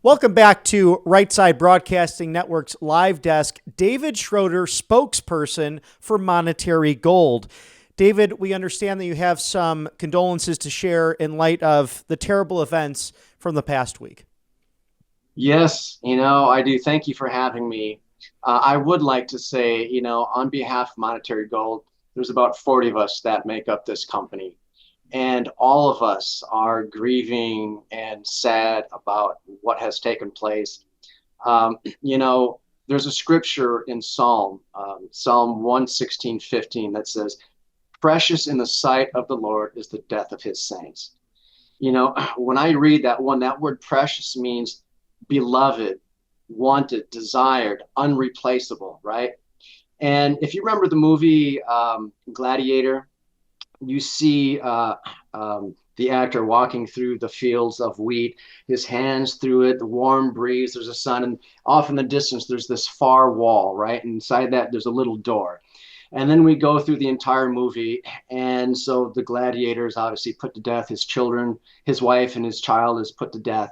Welcome back to Right Side Broadcasting Network's Live Desk. David Schroeder, spokesperson for Monetary Gold. David, we understand that you have some condolences to share in light of the terrible events from the past week. Yes, I do. Thank you for having me. I would like to say, on behalf of Monetary Gold, there's about 40 of us that make up this company. And all of us are grieving and sad about what has taken place. There's a scripture in Psalm 116:15 that says, "Precious in the sight of the Lord is the death of his saints." When I read that one, that word precious means beloved, wanted, desired, unreplaceable, right? And if you remember the movie Gladiator, you see the actor walking through the fields of wheat, his hands through it, the warm breeze, there's a sun, and off in the distance, there's this far wall, right? And inside that, there's a little door. And then we go through the entire movie. And so the gladiator is obviously put to death. His children, his wife, and his child is put to death.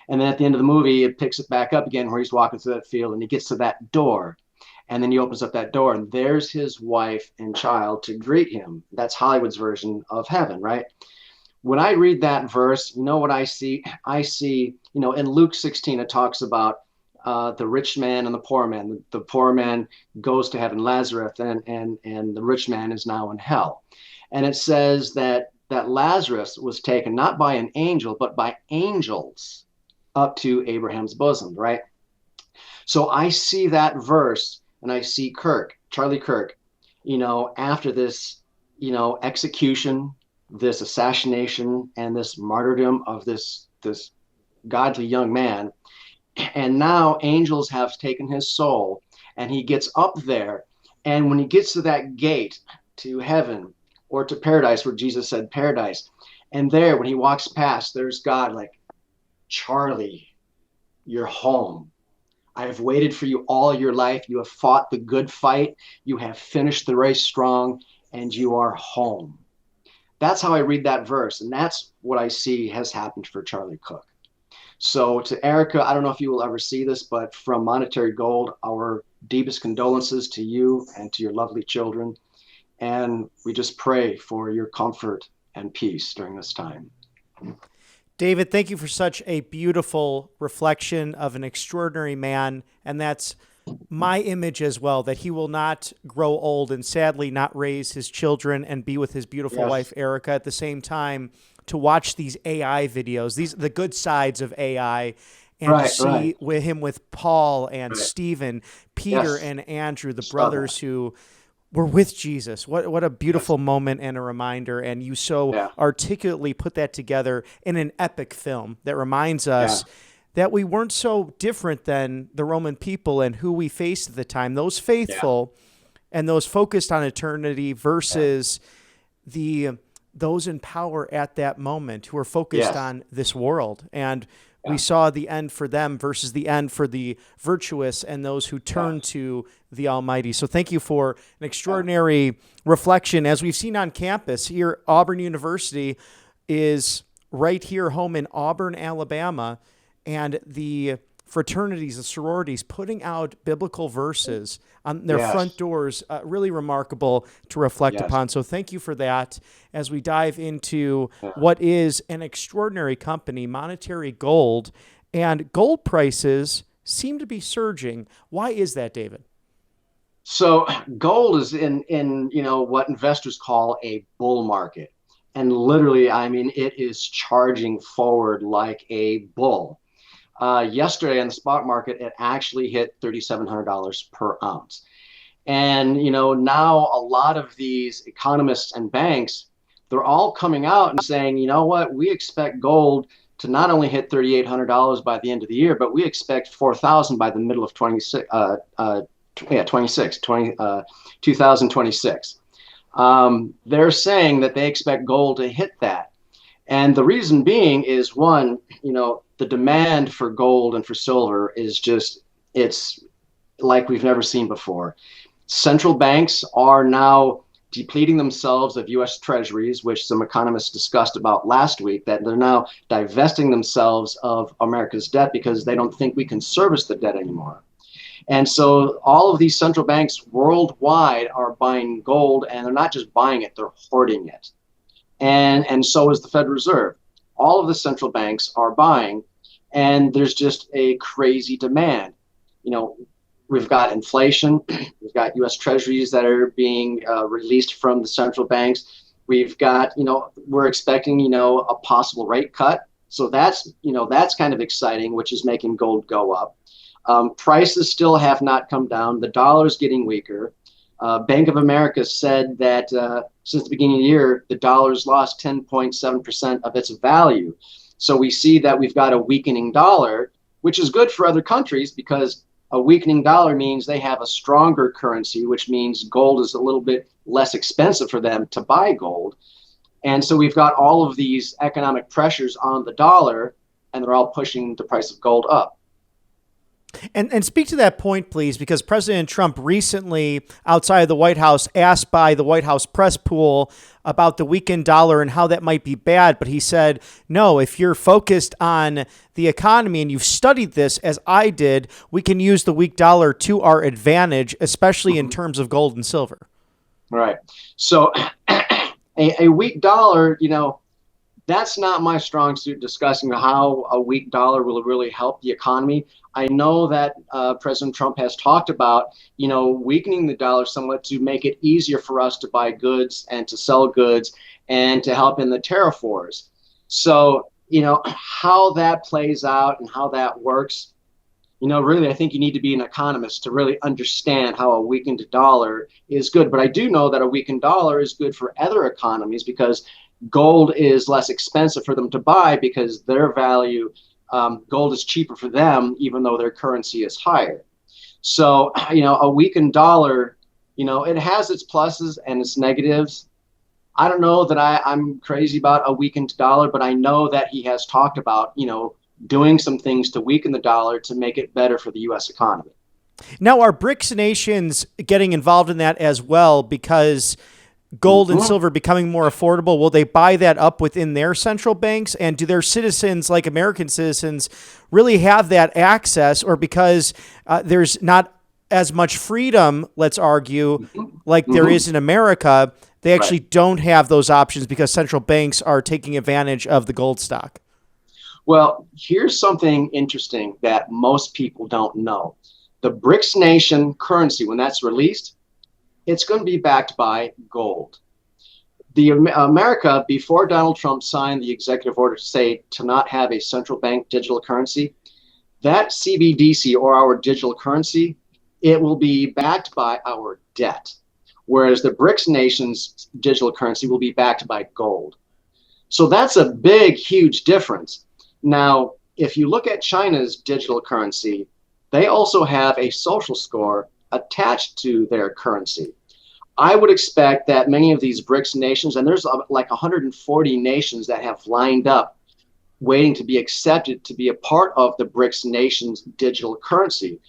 And then at the end of the movie, it picks it back up again where he's walking through that field and he gets to that door. And then he opens up that door and there's his wife and child to greet him. That's Hollywood's version of heaven, right? When I read that verse, you know what I see? I see, in Luke 16, it talks about the rich man and the poor man. The poor man goes to heaven, Lazarus, and the rich man is now in hell. And it says that Lazarus was taken not by an angel, but by angels up to Abraham's bosom, right? So I see that verse and I see Charlie Kirk, after this, execution, this assassination, and this martyrdom of this godly young man. And now angels have taken his soul and he gets up there. And when he gets to that gate to heaven or to paradise, where Jesus said paradise, and there, when he walks past, there's God like, "Charlie, you're home. I have waited for you all your life. You have fought the good fight. You have finished the race strong, and you are home." That's how I read that verse. And that's what I see has happened for Charlie Cook. So to Erica, I don't know if you will ever see this, but from Monetary Gold, our deepest condolences to you and to your lovely children. And we just pray for your comfort and peace during this time. David, thank you for such a beautiful reflection of an extraordinary man. And that's my image as well, that he will not grow old and sadly not raise his children and be with his beautiful wife, Erica, at the same time to watch these AI videos, the good sides of AI, and to see with him with Paul and Stephen, Peter and Andrew, the brothers who were with Jesus. What a beautiful moment and a reminder. And you so articulately put that together in an epic film that reminds us that we weren't so different than the Roman people and who we faced at the time. Those faithful and those focused on eternity versus those in power at that moment who are focused on this world. And we saw the end for them versus the end for the virtuous and those who turn to the Almighty. So thank you for an extraordinary reflection. As we've seen on campus here, Auburn University is right here home in Auburn, Alabama, and the fraternities and sororities putting out biblical verses on their front doors, really remarkable to reflect upon. So thank you for that as we dive into what is an extraordinary company, Monetary Gold, and gold prices seem to be surging. Why is that, David? So gold is in what investors call a bull market. And literally, I mean, it is charging forward like a bull. Yesterday on the spot market, it actually hit $3,700 per ounce. And, now a lot of these economists and banks, they're all coming out and saying, you know what, we expect gold to not only hit $3,800 by the end of the year, but we expect 4,000 by the middle of 2026. They're saying that they expect gold to hit that. And the reason being is, one, the demand for gold and for silver is it's like we've never seen before. Central banks are now depleting themselves of U.S. treasuries, which some economists discussed about last week, that they're now divesting themselves of America's debt because they don't think we can service the debt anymore. And so all of these central banks worldwide are buying gold, and they're not just buying it, they're hoarding it. And so is the Federal Reserve. All of the central banks are buying, and there's just a crazy demand. You know, we've got inflation, we've got U.S. treasuries that are being released from the central banks. We've got, we're expecting, a possible rate cut. So that's kind of exciting, which is making gold go up. Prices still have not come down. The dollar's getting weaker. Bank of America said that since the beginning of the year, the dollar's lost 10.7% of its value. So we see that we've got a weakening dollar, which is good for other countries because a weakening dollar means they have a stronger currency, which means gold is a little bit less expensive for them to buy gold. And so we've got all of these economic pressures on the dollar, and they're all pushing the price of gold up. And speak to that point, please, because President Trump recently, outside of the White House, asked by the White House press pool about the weakened dollar and how that might be bad. But he said, no, if you're focused on the economy and you've studied this, as I did, we can use the weak dollar to our advantage, especially in terms of gold and silver. Right. So a weak dollar, that's not my strong suit, discussing how a weak dollar will really help the economy. I know that President Trump has talked about, weakening the dollar somewhat to make it easier for us to buy goods and to sell goods and to help in the tariff wars. So, how that plays out and how that works, really, I think you need to be an economist to really understand how a weakened dollar is good. But I do know that a weakened dollar is good for other economies because gold is less expensive for them to buy because their value, gold is cheaper for them, even though their currency is higher. So, a weakened dollar, it has its pluses and its negatives. I don't know that I'm crazy about a weakened dollar, but I know that he has talked about, doing some things to weaken the dollar to make it better for the U.S. economy. Now, are BRICS nations getting involved in that as well because gold and silver becoming more affordable? Will they buy that up within their central banks? And do their citizens, like American citizens, really have that access? Or because there's not as much freedom, let's argue, like there is in America, they actually don't have those options because central banks are taking advantage of the gold stock? Well, here's something interesting that most people don't know. The BRICS nation currency, when that's released, it's going to be backed by gold. The America, before Donald Trump signed the executive order to say to not have a central bank digital currency, that CBDC, or our digital currency, it will be backed by our debt, whereas the BRICS nation's digital currency will be backed by gold. So that's a big, huge difference. Now, if you look at China's digital currency, they also have a social score attached to their currency. I would expect that many of these BRICS nations, and there's like 140 nations that have lined up waiting to be accepted to be a part of the BRICS nations' digital currency.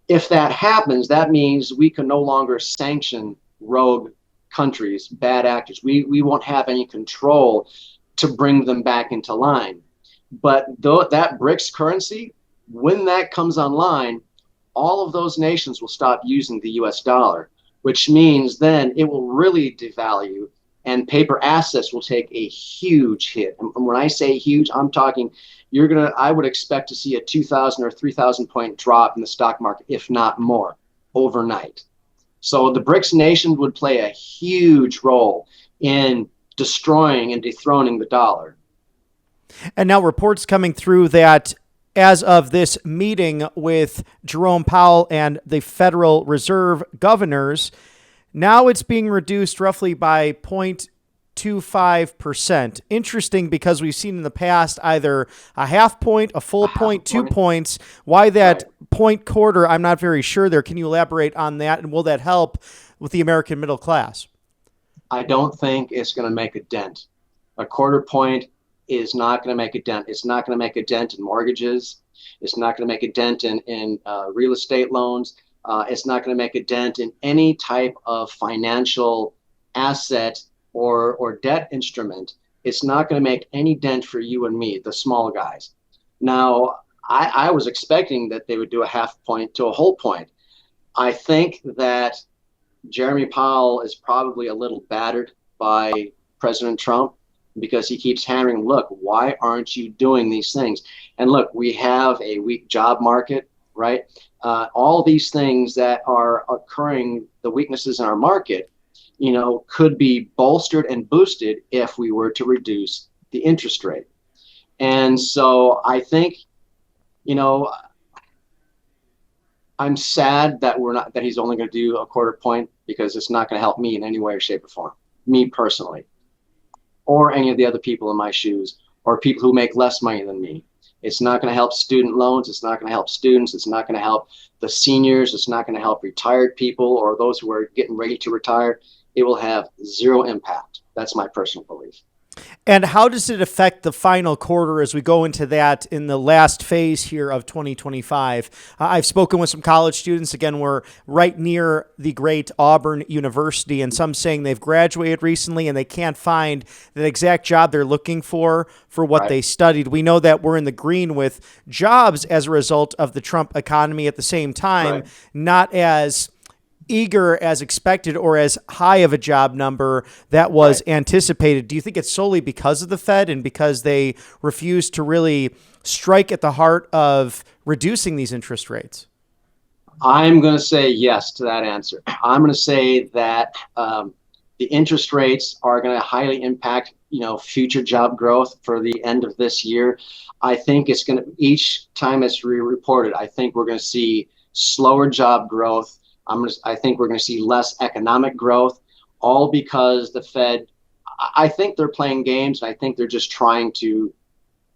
If that happens, that means we can no longer sanction rogue countries, bad actors. We won't have any control to bring them back into line. But that BRICS currency, when that comes online, all of those nations will stop using the US dollar, which means then it will really devalue and paper assets will take a huge hit. And when I say huge, I'm talking I would expect to see a 2,000 or 3,000 point drop in the stock market, if not more, overnight. So the BRICS nation would play a huge role in destroying and dethroning the dollar. And now reports coming through that as of this meeting with Jerome Powell and the Federal Reserve governors, now it's being reduced roughly by 0.25%. Interesting, because we've seen in the past either a half point, a full point, 2 points. Why that point quarter, I'm not very sure there. Can you elaborate on that? And will that help with the American middle class? I don't think it's going to make a dent. A quarter point is not going to make a dent. It's not going to make a dent in mortgages. It's not going to make a dent in real estate loans. It's not going to make a dent in any type of financial asset or debt instrument, it's not going to make any dent for you and me, the small guys. Now, I was expecting that they would do a half point to a whole point. I think that Jeremy Powell is probably a little battered by President Trump because he keeps hammering, look, why aren't you doing these things? And look, we have a weak job market, right? All these things that are occurring, the weaknesses in our market, could be bolstered and boosted if we were to reduce the interest rate. And so I think, I'm sad that that he's only going to do a quarter point, because it's not going to help me in any way or shape or form, me personally, or any of the other people in my shoes, or people who make less money than me. It's not going to help student loans. It's not going to help students. It's not going to help the seniors. It's not going to help retired people or those who are getting ready to retire. It will have zero impact. That's my personal belief. And how does it affect the final quarter as we go into that in the last phase here of 2025? I've spoken with some college students. Again, we're right near the great Auburn University, and some saying they've graduated recently and they can't find the exact job they're looking for what Right. they studied. We know that we're in the green with jobs as a result of the Trump economy. At the same time, Right. not as eager as expected or as high of a job number that was anticipated. Do you think it's solely because of the Fed and because they refuse to really strike at the heart of reducing these interest rates? I'm going to say yes to that answer. I'm going to say that the interest rates are going to highly impact, future job growth for the end of this year. I think it's going to, each time it's reported, I think we're going to see slower job growth. I think we're going to see less economic growth, all because the Fed, I think they're playing games. And I think they're just trying to,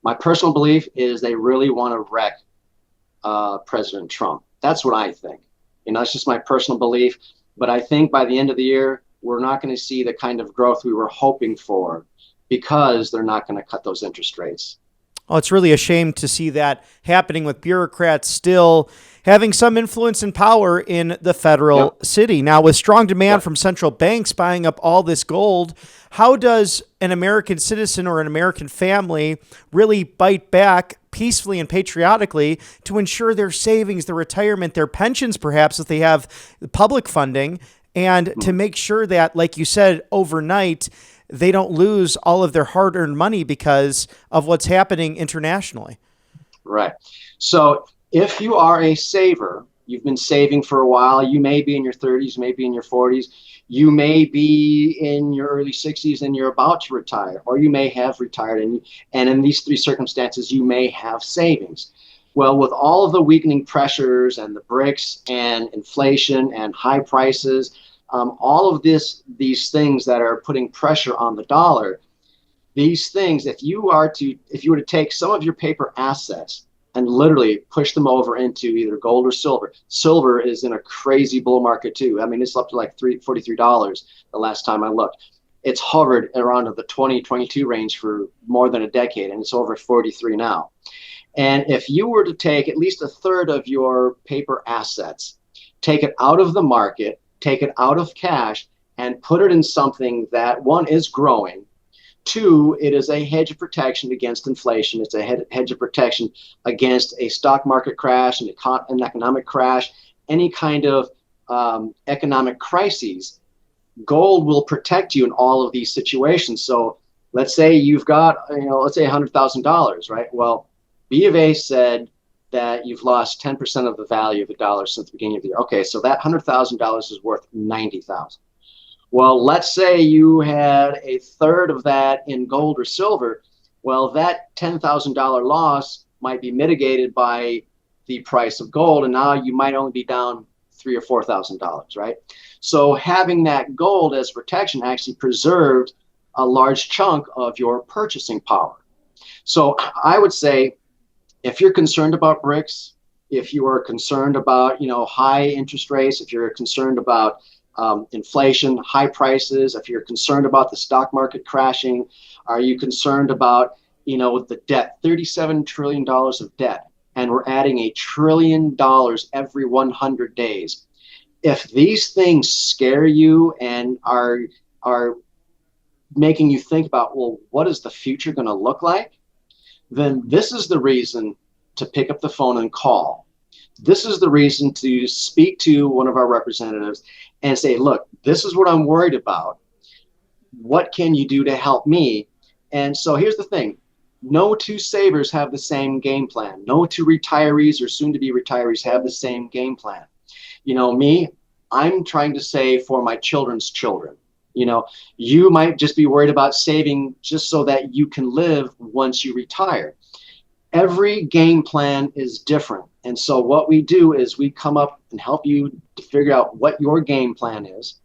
my personal belief is they really want to wreck President Trump. That's what I think. That's just my personal belief. But I think by the end of the year, we're not going to see the kind of growth we were hoping for, because they're not going to cut those interest rates. Oh, it's really a shame to see that happening with bureaucrats still having some influence and power in the federal city. Now, with strong demand from central banks buying up all this gold, how does an American citizen or an American family really bite back peacefully and patriotically to ensure their savings, their retirement, their pensions, perhaps, if they have public funding, and to make sure that, like you said, overnight, they don't lose all of their hard-earned money because of what's happening internationally? Right. So if you are a saver, you've been saving for a while, you may be in your 30s, maybe in your 40s, you may be in your early 60s and you're about to retire, or you may have retired, and in these three circumstances, you may have savings. Well, with all of the weakening pressures and the BRICS and inflation and high prices, all of these things that are putting pressure on the dollar, these things, if you were to take some of your paper assets and literally push them over into either gold or silver. Silver is in a crazy bull market too. I mean, it's up to like $43 the last time I looked. It's hovered around the 2022 range for more than a decade, and it's over 43 now. And if you were to take at least a third of your paper assets, take it out of the market, take it out of cash, and put it in something that, one, is growing. Two, it is a hedge of protection against inflation. It's a hedge of protection against a stock market crash, an economic crash, any kind of economic crises. Gold will protect you in all of these situations. So let's say you've got, let's say $100,000, right? Well, B of A said that you've lost 10% of the value of the dollar since the beginning of the year. Okay, so that $100,000 is worth $90,000. Well, let's say you had a third of that in gold or silver. Well, that $10,000 loss might be mitigated by the price of gold, and now you might only be down $3,000 or $4,000, right? So having that gold as protection actually preserved a large chunk of your purchasing power. So I would say, if you're concerned about BRICS, if you are concerned about high interest rates, if you're concerned about inflation, high prices, if you're concerned about the stock market crashing, are you concerned about the debt, $37 trillion of debt, and we're adding $1 trillion every 100 days. If these things scare you and are are making you think about, well, what is the future going to look like? Then this is the reason to pick up the phone and call. This is the reason to speak to one of our representatives and say, look, this is what I'm worried about. What can you do to help me? And so here's the thing. No two savers have the same game plan. No two retirees or soon to be retirees have the same game plan. You know, me, I'm trying to save for my children's children. You know, you might just be worried about saving just so that you can live once you retire. Every game plan is different. And so what we do is we come up and help you to figure out what your game plan is.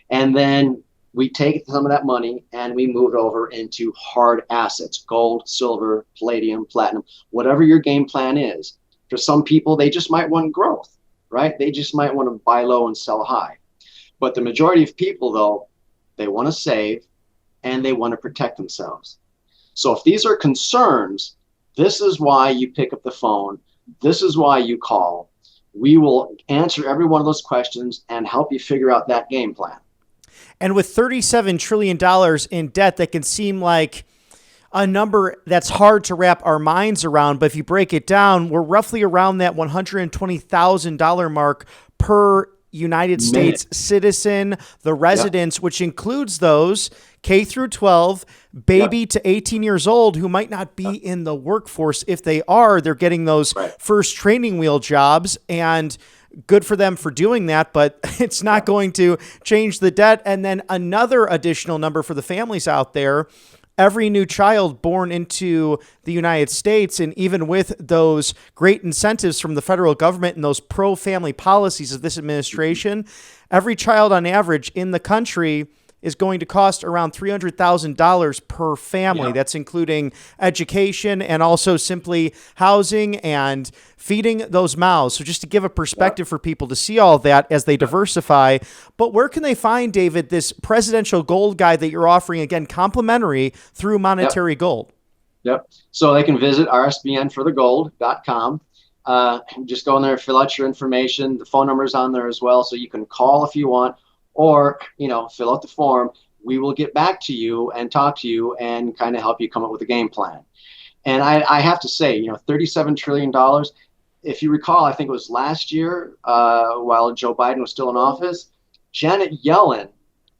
And then we take some of that money and we move it over into hard assets, gold, silver, palladium, platinum, whatever your game plan is. For some people, they just might want growth, right? They just might want to buy low and sell high. But the majority of people, though, they want to save and they want to protect themselves. So if these are concerns, this is why you pick up the phone. This is why you call. We will answer every one of those questions and help you figure out that game plan. And with $37 trillion in debt, that can seem like a number that's hard to wrap our minds around. But if you break it down, we're roughly around that $120,000 mark per United States citizen, the residents, which includes those K through 12, baby to 18 years old who might not be in the workforce. If they are, they're getting those first training wheel jobs, and good for them for doing that, but it's not going to change the debt. And then another additional number for the families out there. Every new child born into the United States, and even with those great incentives from the federal government and those pro-family policies of this administration, every child on average in the country is going to cost around $300,000 per family. That's including education and also simply housing and feeding those mouths. So just to give a perspective for people to see all that as they diversify. But where can they find, David, this presidential gold guide that you're offering, again, complimentary through Monetary Gold? So they can visit rsbnforthegold.com. Just go in there, fill out your information. The phone number is on there as well, so you can call if you want, or, you know, fill out the form. We will get back to you and talk to you and kind of help you come up with a game plan. And I have to say, you know, $37 trillion, if you recall, I think it was last year, while Joe Biden was still in office, Janet Yellen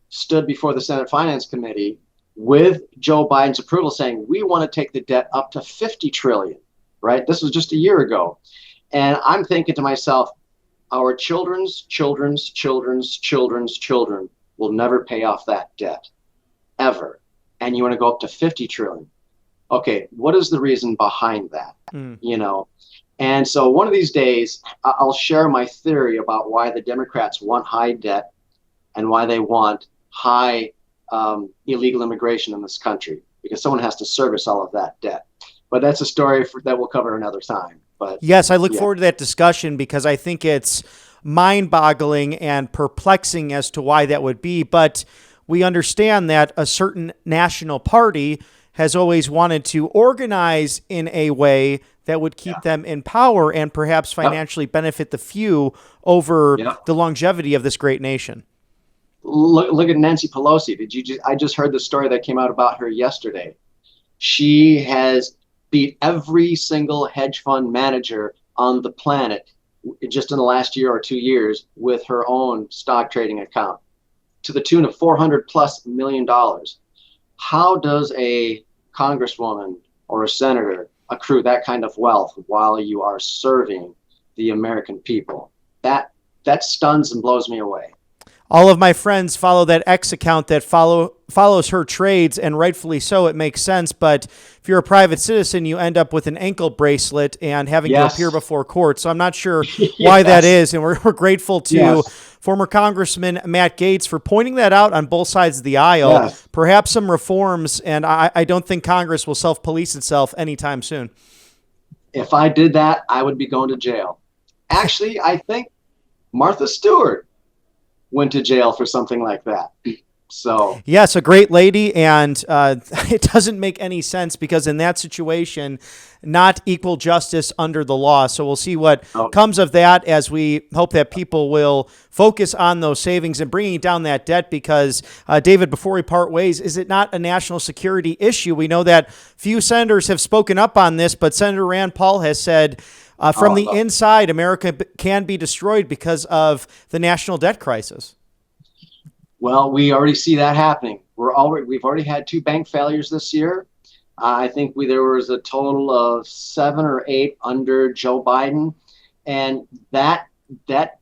stood before the Senate Finance Committee with Joe Biden's approval saying, we want to take the debt up to 50 trillion, right? This was just a year ago. And I'm thinking to myself, our children's children will never pay off that debt, ever. And you want to go up to 50 trillion. Okay, what is the reason behind that? You know, and so one of these days, I'll share my theory about why the Democrats want high debt and why they want high illegal immigration in this country, because someone has to service all of that debt. But that's a story that we'll cover another time. But yes, I look forward to that discussion, because I think it's mind-boggling and perplexing as to why that would be. But we understand that a certain national party has always wanted to organize in a way that would keep them in power and perhaps financially benefit the few over the longevity of this great nation. Look at Nancy Pelosi. I just heard the story that came out about her yesterday. She has beat every single hedge fund manager on the planet just in the last year or 2 years with her own stock trading account, to the tune of $400+ million. How does a congresswoman or a senator accrue that kind of wealth while you are serving the American people? That stuns and blows me away. All of my friends follow that X account that follows her trades, and rightfully so. It makes sense. But if you're a private citizen, you end up with an ankle bracelet and having to appear before court. So I'm not sure why that is. And we're grateful to former Congressman Matt Gaetz for pointing that out on both sides of the aisle. Perhaps some reforms, and I don't think Congress will self-police itself anytime soon. If I did that, I would be going to jail. Actually, I think Martha Stewart went to jail for something like that. So Yes, a great lady, and it doesn't make any sense because in that situation, not equal justice under the law. So we'll see what oh, comes of that as we hope that people will focus on those savings and bringing down that debt because, David, before we part ways, is it not a national security issue? We know that few senators have spoken up on this, but Senator Rand Paul has said from the inside, America can be destroyed because of the national debt crisis. well, we already see that happening. We've already had 2 bank failures this year. I think there was a total of 7 or 8 under Joe Biden, and that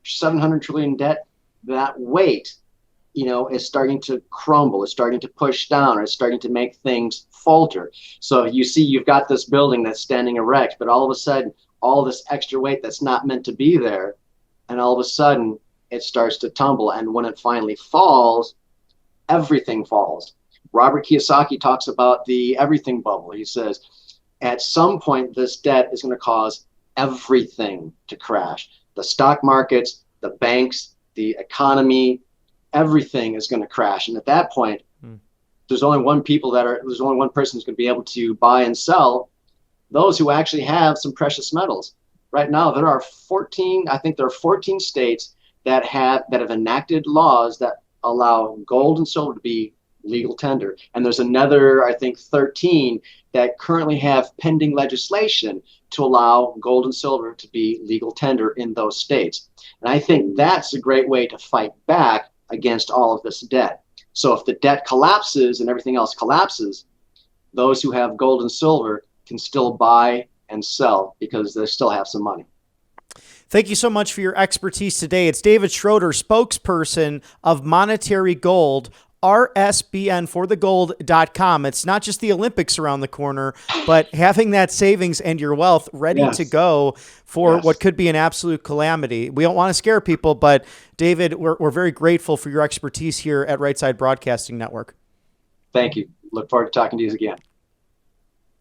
700 trillion debt, that weight, is starting to crumble. It's starting to push down. Or it's starting to make things falter. So you see, you've got this building that's standing erect, but all of a sudden, all this extra weight that's not meant to be there, and all of a sudden, it starts to tumble. And when it finally falls, everything falls. Robert Kiyosaki talks about the everything bubble. He says, at some point, this debt is going to cause everything to crash. The stock markets, the banks, the economy, everything is going to crash. And at that point, there's only one person who's going to be able to buy and sell those who actually have some precious metals. Right now, there are 14 states that have enacted laws that allow gold and silver to be legal tender. And there's another, I think, 13 that currently have pending legislation to allow gold and silver to be legal tender in those states. And I think that's a great way to fight back against all of this debt. So if the debt collapses and everything else collapses, those who have gold and silver can still buy and sell because they still have some money. Thank you so much for your expertise today. It's David Schroeder, spokesperson of Monetary Gold, RSBN for the gold.com. It's not just the Olympics around the corner, but having that savings and your wealth ready to go for what could be an absolute calamity. We don't want to scare people, but David, we're very grateful for your expertise here at Right Side Broadcasting Network. Thank you. Look forward to talking to you again.